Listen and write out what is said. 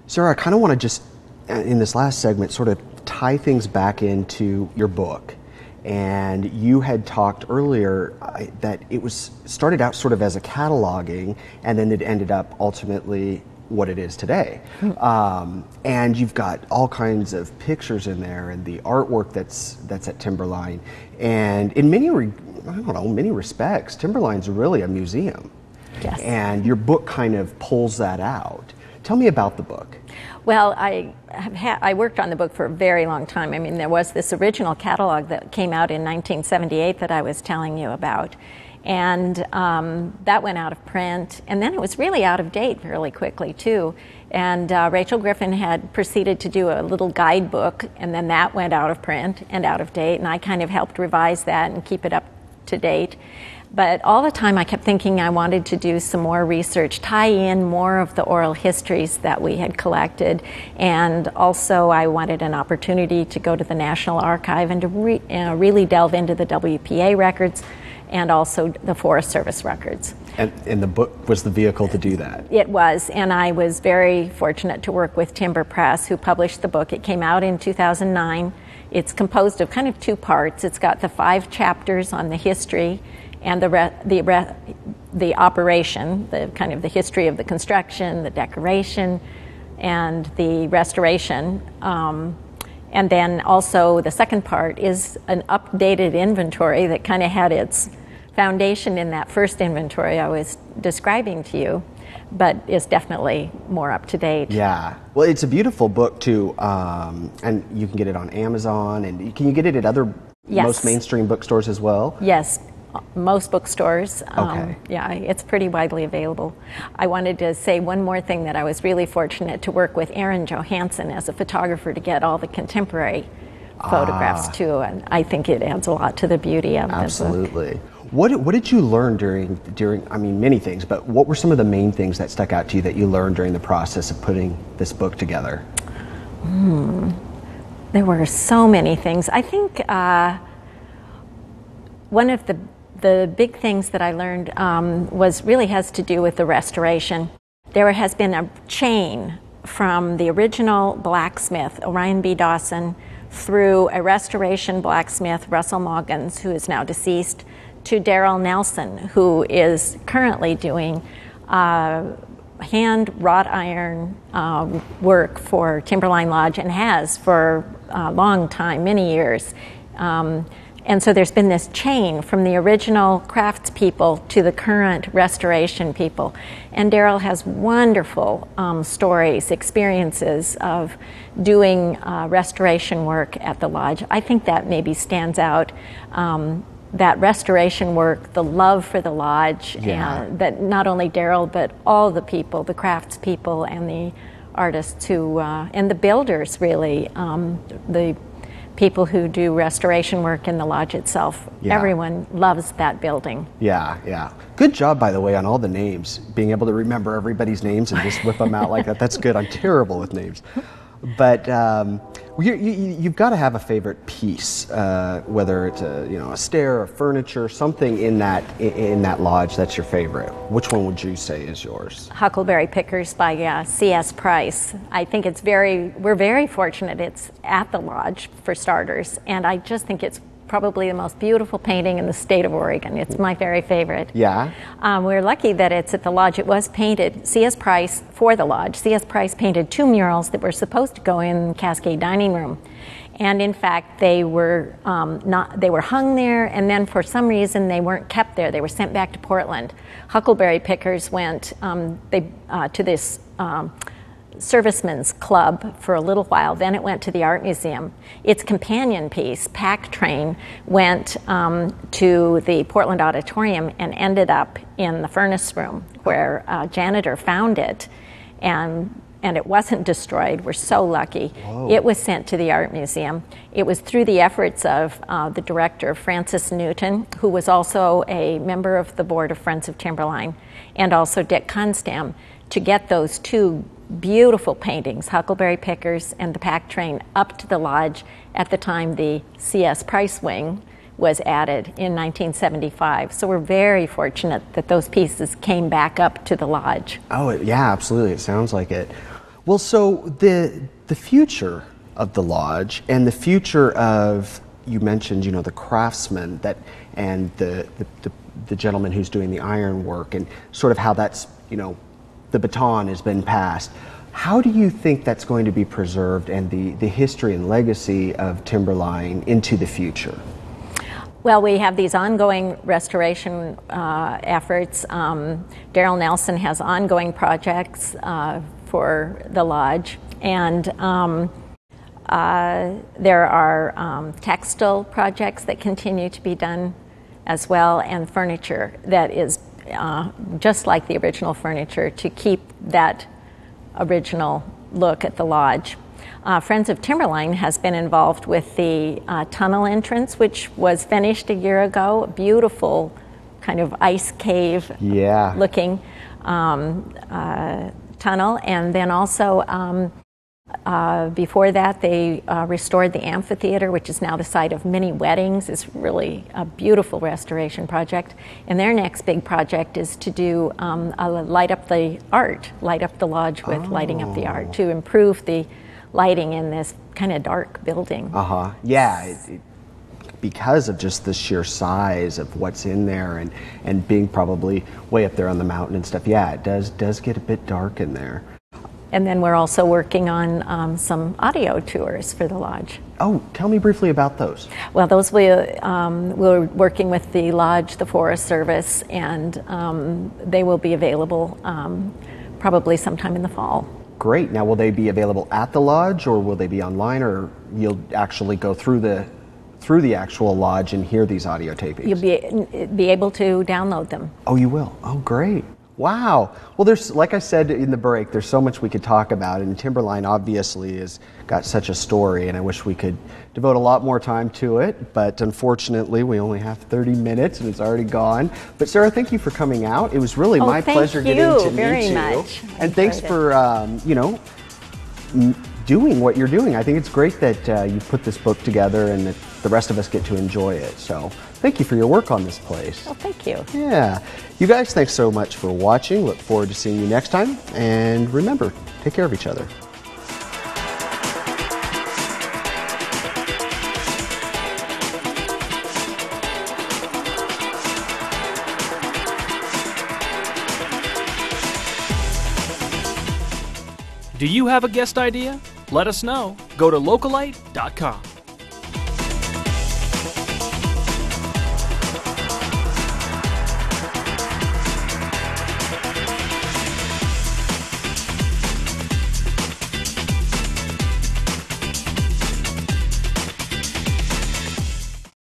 Sarah, I kind of want to just, in this last segment, sort of tie things back into your book. And you had talked earlier that it was started out sort of as a cataloging, and then it ended up ultimately what it is today. And you've got all kinds of pictures in there, and the artwork that's at Timberline. And in many respects, Timberline's really a museum. Yes. And your book kind of pulls that out. Tell me about the book. Well, I worked on the book for a very long time. I mean, there was this original catalog that came out in 1978 that I was telling you about. And that went out of print. And then it was really out of date fairly quickly, too. And Rachel Griffin had proceeded to do a little guidebook, and then that went out of print and out of date. And I kind of helped revise that and keep it up to date. But all the time I kept thinking I wanted to do some more research, tie in more of the oral histories that we had collected. And also I wanted an opportunity to go to the National Archive and to really delve into the WPA records and also the Forest Service records. And the book was the vehicle to do that? It was, and I was very fortunate to work with Timber Press, who published the book. It came out in 2009. It's composed of kind of two parts. It's got the 5 chapters on the history and the operation, the kind of the history of the construction, the decoration, and the restoration. And then also the second part is an updated inventory that kind of had its foundation in that first inventory I was describing to you, but is definitely more up to date. Yeah. Well, it's a beautiful book too, and you can get it on Amazon, and can you get it at other most mainstream bookstores as well? Yes. Most bookstores. Okay. Yeah, it's pretty widely available. I wanted to say one more thing, that I was really fortunate to work with Aaron Johansson as a photographer to get all the contemporary photographs too, and I think it adds a lot to the beauty of the book. Absolutely. What did you learn during, I mean, many things, but what were some of the main things that stuck out to you that you learned during the process of putting this book together? There were so many things. I think one of the big things that I learned has to do with the restoration. There has been a chain from the original blacksmith, Orion B. Dawson, through a restoration blacksmith, Russell Moggins, who is now deceased, to Darrell Nelson, who is currently doing hand wrought iron work for Timberline Lodge, and has for a long time, many years. And so there's been this chain from the original craftspeople to the current restoration people. And Darrell has wonderful stories, experiences of doing restoration work at the lodge. I think that maybe stands out, that restoration work, the love for the lodge, and that not only Darrell, but all the people, the craftspeople and the artists who, and the builders really, the people who do restoration work in the lodge itself. Yeah. Everyone loves that building. Yeah, yeah. Good job, by the way, on all the names. Being able to remember everybody's names and just whip them out like that. That's good. I'm terrible with names. But you've got to have a favorite piece, whether it's a stair or furniture, something in that lodge that's your favorite. Which one would you say is yours? Huckleberry Pickers by C.S. Price. I think we're very fortunate it's at the lodge, for starters, and I just think it's probably the most beautiful painting in the state of Oregon. It's my very favorite. Yeah. We're lucky that it's at the lodge. It was painted, C.S. Price, for the lodge. C.S. Price painted 2 murals that were supposed to go in Cascade Dining Room. And in fact, they were hung there, and then for some reason they weren't kept there. They were sent back to Portland. Huckleberry Pickers went to this Servicemen's Club for a little while. Then it went to the Art Museum. Its companion piece, Pack Train, went to the Portland Auditorium and ended up in the furnace room, where a janitor found it, and it wasn't destroyed. We're so lucky. Whoa. It was sent to the Art Museum. It was through the efforts of the director, Francis Newton, who was also a member of the board of Friends of Timberline, and also Dick Kunstam, to get those 2 beautiful paintings, Huckleberry Pickers and the Pack Train, up to the lodge at the time the C.S. Price wing was added in 1975. So we're very fortunate that those pieces came back up to the lodge. Oh, yeah, absolutely. It sounds like it. Well, so the future of the lodge and the future of, you mentioned, the craftsman and the gentleman who's doing the iron work, and sort of how that's, the baton has been passed. How do you think that's going to be preserved, and the history and legacy of Timberline into the future? Well, we have these ongoing restoration efforts. Darrell Nelson has ongoing projects for the lodge, and there are textile projects that continue to be done as well, and furniture that is just like the original furniture, to keep that original look at the lodge. Friends of Timberline has been involved with the tunnel entrance, which was finished a year ago. A beautiful kind of ice cave looking tunnel. And then also before that, they restored the amphitheater, which is now the site of many weddings. It's really a beautiful restoration project. And their next big project is to do light up the lodge with lighting up the art, to improve the lighting in this kind of dark building. Yeah, because of just the sheer size of what's in there, and being probably way up there on the mountain and stuff. Yeah, it does get a bit dark in there. And then we're also working on some audio tours for the lodge. Oh, tell me briefly about those. Well, those we're working with the lodge, the Forest Service, and they will be available probably sometime in the fall. Great. Now, will they be available at the lodge, or will they be online, or you'll actually go through the actual lodge and hear these audio tapings? You'll be able to download them. Oh, you will? Oh, great. Wow. Well, there's, like I said in the break, there's so much we could talk about, and Timberline obviously has got such a story, and I wish we could devote a lot more time to it, but unfortunately we only have 30 minutes and it's already gone. But Sarah, thank you for coming out. It was really my pleasure getting to meet you. Very much. And thanks for doing what you're doing. I think it's great that you put this book together and that the rest of us get to enjoy it. So thank you for your work on this place. Well, thank you. Yeah. You guys, thanks so much for watching. Look forward to seeing you next time. And remember, take care of each other. Do you have a guest idea? Let us know. Go to localite.com.